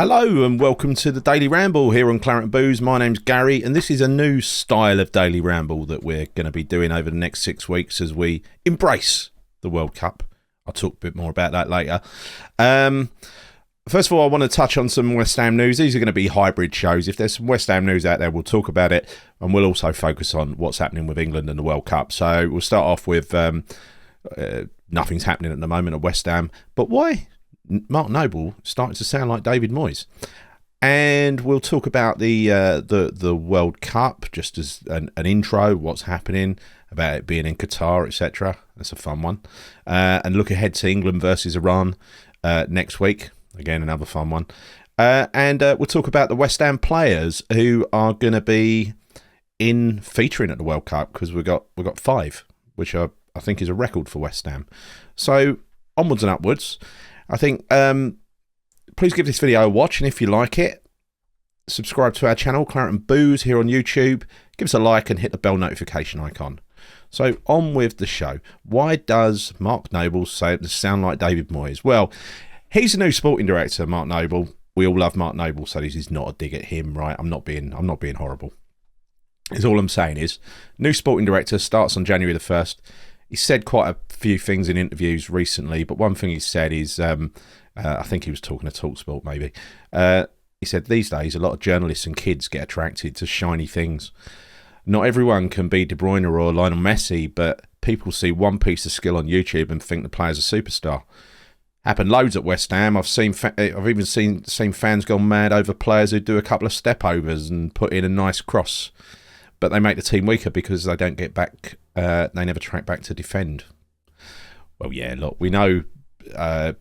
Hello and welcome to the Daily Ramble here on Claret and Booze. My name's Gary and this is a new style of Daily Ramble that we're going to be doing over the next 6 weeks as we embrace the World Cup. I'll talk a bit more about that later. First of all, I want to touch on some West Ham news. These are going to be hybrid shows. If there's some West Ham news out there, we'll talk about it, and we'll also focus on what's happening with England and the World Cup. So we'll start off with nothing's happening at the moment at West Ham, but why Mark Noble starting to sound like David Moyes. And we'll talk about the World Cup, just as an intro, what's happening, about it being in Qatar, etc. That's a fun one. And look ahead to England versus Iran next week. Again, another fun one. And we'll talk about the West Ham players who are going to be featuring at the World Cup, because we've got 5, which I think is a record for West Ham. So onwards and upwards. I think please give this video a watch, and if you like it, subscribe to our channel, Claret and Booze, here on YouTube. Give us a like and hit the bell notification icon. So on with the show. Why does Mark Noble sound like David Moyes? Well, he's a new sporting director, Mark Noble. We all love Mark Noble, so this is not a dig at him, right? I'm not being horrible. Is all I'm saying is, new sporting director starts on January the 1st. He said quite a few things in interviews recently, but one thing he said is, I think he was talking to TalkSport maybe, he said these days a lot of journalists and kids get attracted to shiny things. Not everyone can be De Bruyne or Lionel Messi, but people see one piece of skill on YouTube and think the player's a superstar. Happened loads at West Ham. I've even seen fans gone mad over players who do a couple of step overs and put in a nice cross, but they make the team weaker because they don't get back. They never track back to defend. Well, yeah, look, we know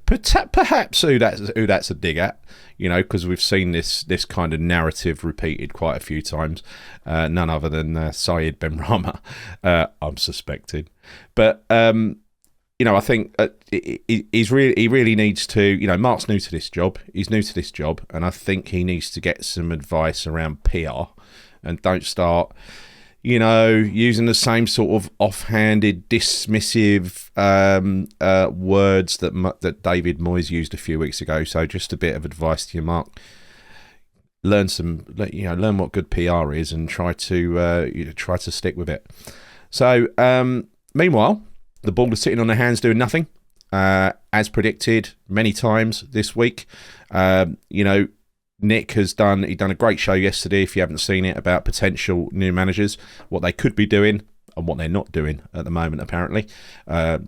perhaps who that's a dig at, because we've seen this kind of narrative repeated quite a few times. None other than Syed Benrahma, I'm suspecting. But I think he really needs to. Mark's new to this job. He's new to this job, and I think he needs to get some advice around PR, and don't start, using the same sort of offhanded, dismissive words that David Moyes used a few weeks ago. So just a bit of advice to you, Mark. Learn what good PR is, and try to stick with it. So meanwhile, the ball is sitting on their hands doing nothing, as predicted many times this week. Nick has done a great show yesterday, if you haven't seen it, about potential new managers, what they could be doing and what they're not doing at the moment, apparently. I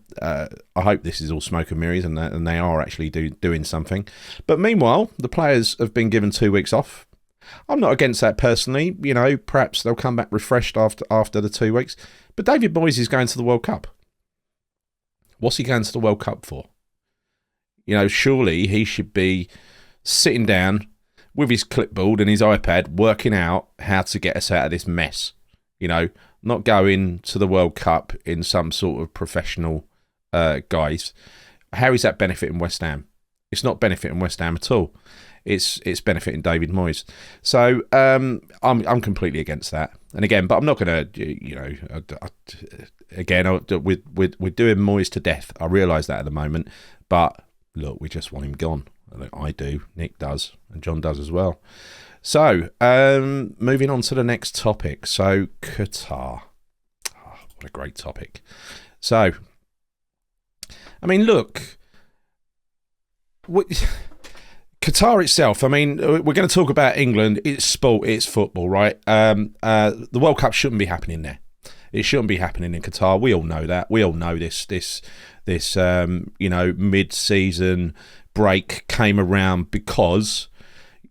hope this is all smoke and mirrors and they are actually doing something. But meanwhile, the players have been given 2 weeks off. I'm not against that personally. Perhaps they'll come back refreshed after the 2 weeks. But David Moyes is going to the World Cup. What's he going to the World Cup for? Surely he should be sitting down with his clipboard and his iPad, working out how to get us out of this mess. Not going to the World Cup in some sort of professional guise. How is that benefiting West Ham? It's not benefiting West Ham at all. It's benefiting David Moyes. So I'm completely against that. And again, but I'm not going to, we're doing Moyes to death. I realise that at the moment, but look, we just want him gone. I do, Nick does, and John does as well. So, moving on to the next topic. So, Qatar. Oh, what a great topic. So, look, Qatar itself, we're going to talk about England. It's sport, it's football, right? The World Cup shouldn't be happening there. It shouldn't be happening in Qatar. We all know that. We all know this mid-season break came around because,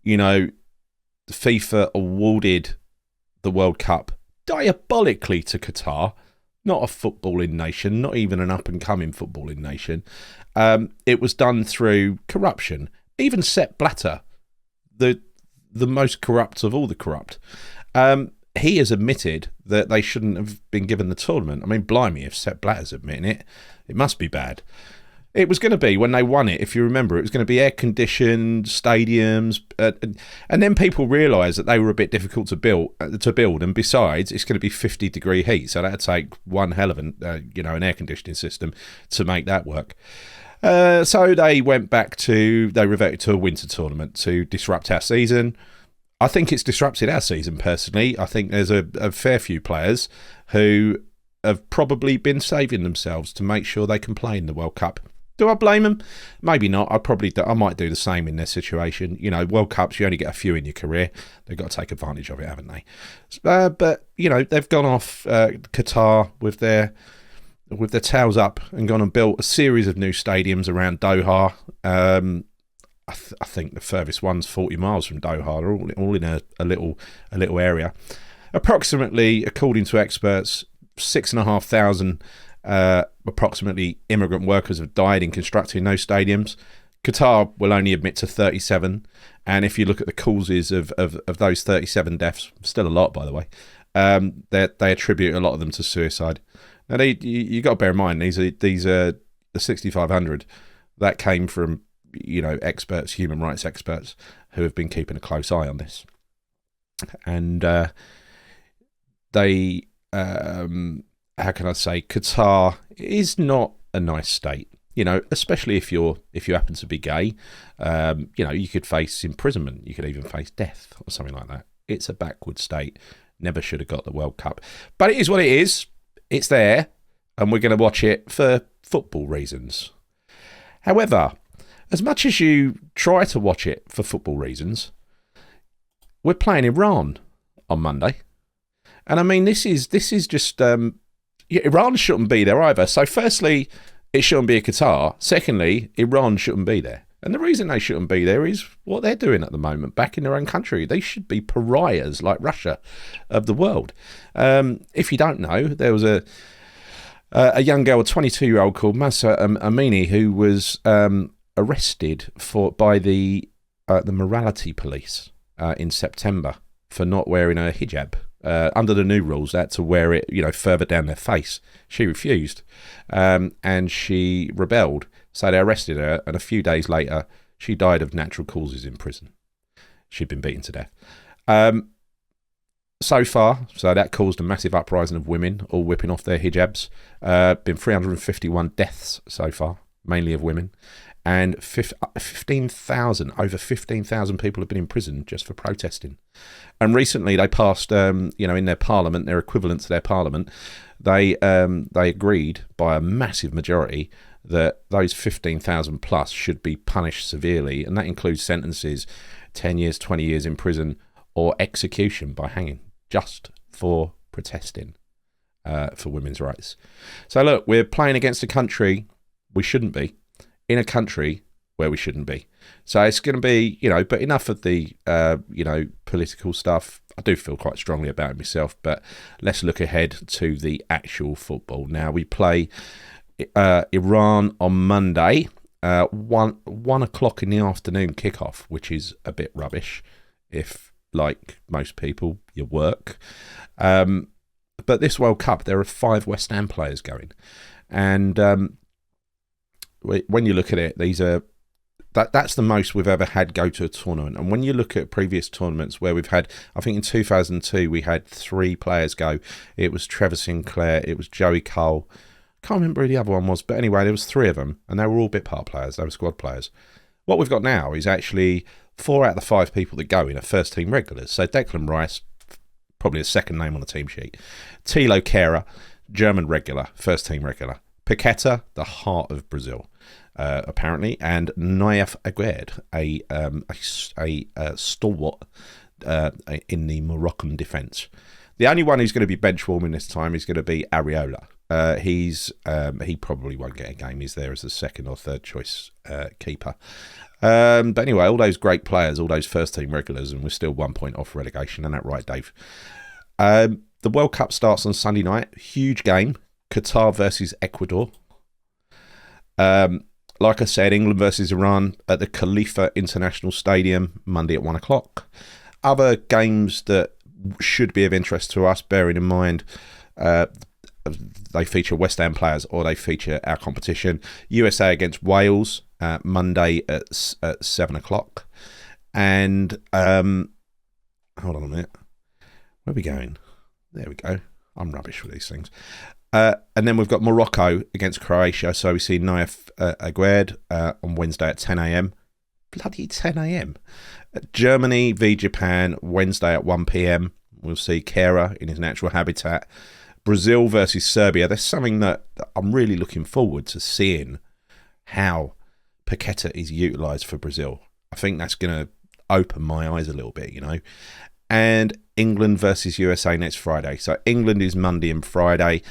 FIFA awarded the World Cup diabolically to Qatar, not a footballing nation, not even an up-and-coming footballing nation. It was done through corruption. Even Sepp Blatter, the most corrupt of all the corrupt, he has admitted that they shouldn't have been given the tournament. Blimey, if Sepp Blatter's admitting it, it must be bad. It was going to be, when they won it, if you remember, it was going to be air-conditioned stadiums, and then people realised that they were a bit difficult to build, and besides, it's going to be 50-degree heat, so that'd take one hell of an air-conditioning system to make that work. So they reverted to a winter tournament to disrupt our season. I think it's disrupted our season personally. I think there's a fair few players who have probably been saving themselves to make sure they can play in the World Cup. Do I blame them? Maybe not. I might do the same in their situation. You know, World Cups, you only get a few in your career. They've got to take advantage of it, haven't they? But, you know, they've gone off Qatar with their tails up and gone and built a series of new stadiums around Doha. I think the furthest one's 40 miles from Doha. They're all in a little area. Approximately, according to experts, 6,500 approximately immigrant workers have died in constructing those stadiums. Qatar will only admit to 37, and if you look at the causes of those 37 deaths, still a lot by the way, they attribute a lot of them to suicide. Now you got to bear in mind these are the 6,500 that came from, you know, experts, human rights experts who have been keeping a close eye on this, and they how can I say, Qatar is not a nice state, you know, especially if you happen to be gay. You know, you could face imprisonment, you could even face death or something like that. It's a backward state. Never should have got the World Cup, but it is what it is. It's there, and we're going to watch it for football reasons. However, as much as you try to watch it for football reasons, we're playing Iran on Monday, and I mean this is just Iran shouldn't be there either. So firstly, it shouldn't be a Qatar. Secondly, Iran shouldn't be there. And the reason they shouldn't be there is what they're doing at the moment back in their own country. They should be pariahs like Russia of the world. If you don't know, there was a young girl, a 22-year-old called Mahsa Amini, who was arrested by the morality police in September for not wearing a hijab. Under the new rules, they had to wear it, you know, further down their face. She refused, and she rebelled. So they arrested her, and a few days later, she died of natural causes in prison. She'd been beaten to death. So that caused a massive uprising of women, all whipping off their hijabs. Been 351 deaths so far, mainly of women. And over 15,000 people have been in prison just for protesting. And recently they passed, in their parliament, their equivalent to their parliament, they agreed by a massive majority that those 15,000 plus should be punished severely, and that includes sentences 10 years, 20 years in prison, or execution by hanging, just for protesting for women's rights. So look, we're playing against a country we shouldn't be, in a country where we shouldn't be. So it's going to be, but enough of the, political stuff. I do feel quite strongly about it myself, but let's look ahead to the actual football. Now, we play Iran on Monday, 1 o'clock in the afternoon kickoff, which is a bit rubbish if, like most people, you work. But this World Cup, there are 5 West Ham players going. And when you look at it, that's the most we've ever had go to a tournament. And when you look at previous tournaments where we've had, I think in 2002 we had 3 players go. It was Trevor Sinclair, it was Joey Cole. Can't remember who the other one was, but anyway, there was 3 of them, and they were all bit part players. They were squad players. What we've got now is actually 4 out of the 5 people that go in are first team regulars. So Declan Rice, probably a second name on the team sheet. Thilo Kehrer, German regular, first team regular. Paqueta, the heart of Brazil, apparently, and Nayef Aguerd, a stalwart in the Moroccan defence. The only one who's going to be bench warming this time is going to be Areola. He probably won't get a game. He's there as a second or third choice keeper. But anyway, all those great players, all those first team regulars, and we're still 1 point off relegation. Isn't that right, Dave? The World Cup starts on Sunday night. Huge game. Qatar versus Ecuador. Like I said, England versus Iran at the Khalifa International Stadium, Monday at 1 o'clock. Other games that should be of interest to us, bearing in mind they feature West Ham players or they feature our competition. USA against Wales, Monday at 7 o'clock. And hold on a minute. Where are we going? There we go. I'm rubbish with these things. And then we've got Morocco against Croatia. So we see Naif Aguerd on Wednesday at 10 a.m. Bloody 10 a.m. Germany v Japan, Wednesday at 1 p.m. We'll see Kehrer in his natural habitat. Brazil versus Serbia. There's something that I'm really looking forward to seeing how Paqueta is utilised for Brazil. I think that's going to open my eyes a little bit, you know. And England versus USA next Friday. So England is Monday and Friday.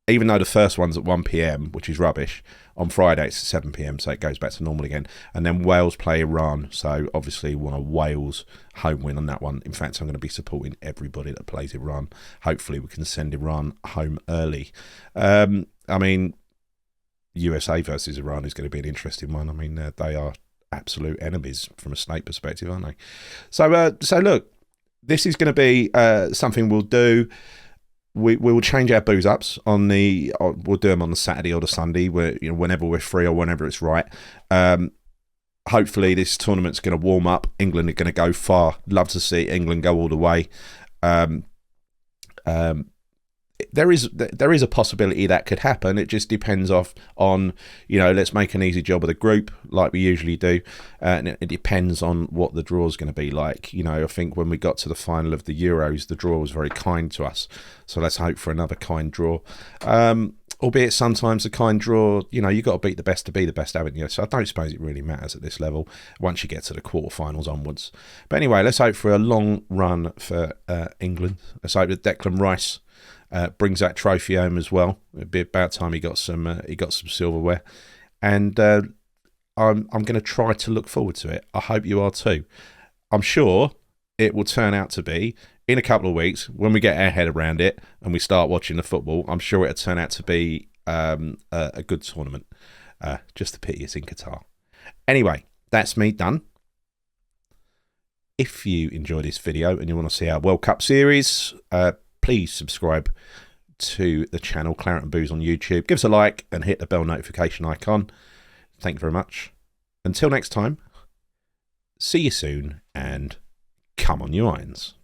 Even though the first one's at 1 p.m, which is rubbish, on Friday it's at 7 p.m, so it goes back to normal again. And then Wales play Iran, so obviously want a Wales home win on that one. In fact, I'm going to be supporting everybody that plays Iran. Hopefully we can send Iran home early. I mean, USA versus Iran is going to be an interesting one. I mean, they are absolute enemies from a snake perspective, aren't they? So look, this is going to be something we'll do. We will change our booze ups on the. We'll do them on the Saturday or the Sunday, where whenever we're free or whenever it's right. Hopefully, this tournament's going to warm up. England are going to go far. Love to see England go all the way. There is a possibility that could happen. It just depends on let's make an easy job of the group like we usually do, and it depends on what the draw is going to be like. I think when we got to the final of the Euros, the draw was very kind to us, so let's hope for another kind draw. Albeit sometimes the kind draw, you got to beat the best to be the best, haven't you? So I don't suppose it really matters at this level once you get to the quarterfinals onwards. But anyway, let's hope for a long run for England. Let's hope that Declan Rice brings that trophy home as well. It'd be about time he got some silverware, and I'm going to try to look forward to it. I hope you are too. I'm sure it will turn out to be in a couple of weeks when we get our head around it and we start watching the football. I'm sure it'll turn out to be a good tournament. Just a pity it's in Qatar. Anyway, that's me done. If you enjoyed this video and you want to see our World Cup series, please subscribe to the channel Claret and Booze on YouTube. Give us a like and hit the bell notification icon. Thank you very much. Until next time, see you soon and come on you irons.